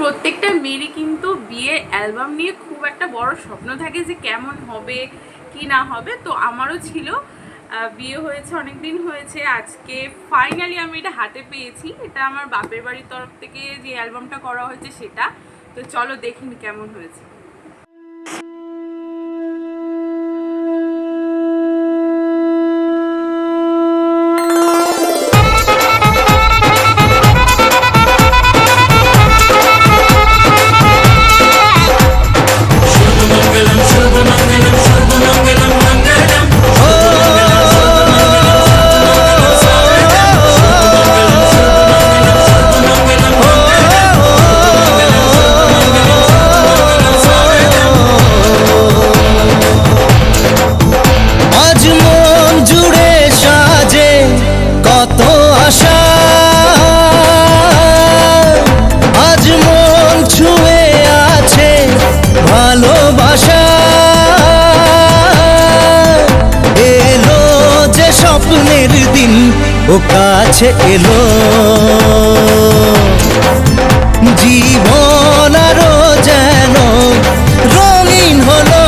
প্রত্যেকটা মেয়েরই কিন্তু বিয়ে অ্যালবাম নিয়ে খুব একটা বড় স্বপ্ন থাকে যে কেমন হবে কি না হবে। তো আমারও ছিল, বিয়ে হয়েছে অনেক দিন হয়েছে, আজকে ফাইনালি আমি এটা হাতে পেয়েছি। এটা আমার বাপের বাড়ির তরফ থেকে যে অ্যালবামটা করা হয়েছে সেটা। তো চলো দেখিনি কেমন হয়েছে। ও কাছে এলো জীবন আরো যেন রঙিন হলো।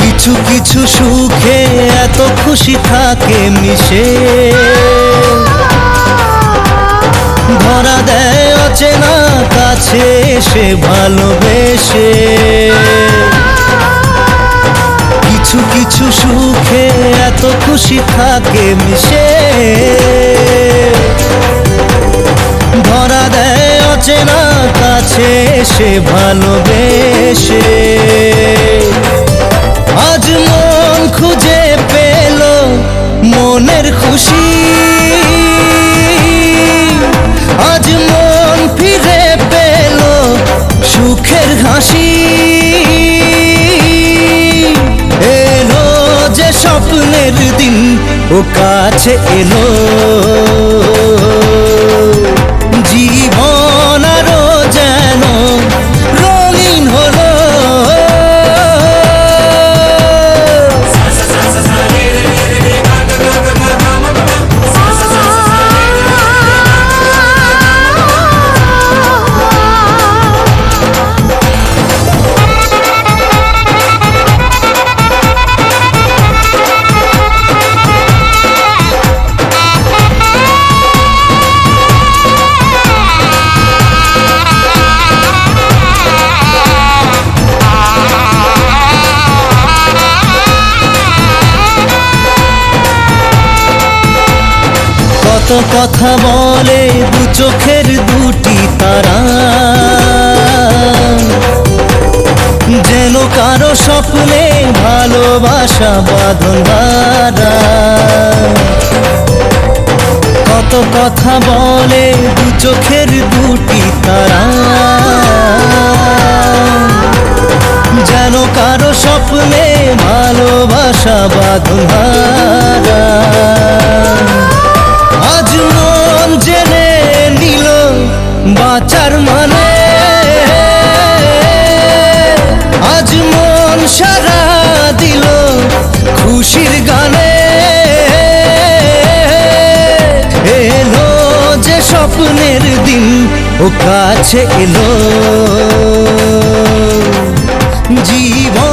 কিছু কিছু সুখে এত খুশি থাকে মিশে, ধরা দেয় অচেনা কাছে সে ভালোবেসে। কিছু কিছু সুখে এত খুশি থাকে মিশে, ধরা দেয় অচেনা কাছে সে ভালোবেসে। আজ মন খুঁজে পেল মনের খুশি, আজ মন ফিরে পেল সুখের হাসি। এলো যে স্বপ্নের দিন ও কাছে এলো জীবন আরো যেন রঙিন হলো। কত কথা বলে দু চোখের দুটি তারা, যেন কারো স্বপ্নে ভালোবাসা বাঁধন হারা। কত কথা বলে দু চোখের দুটি তারা, যেন কারো স্বপ্নে ভালোবাসা বাঁধন হারা। আজ মন জেনে নিল বাঁচার মানে, আজ মন সারা দিল খুশির গানে। এলো যে স্বপ্নের দিন ও কাছে এলো জীবন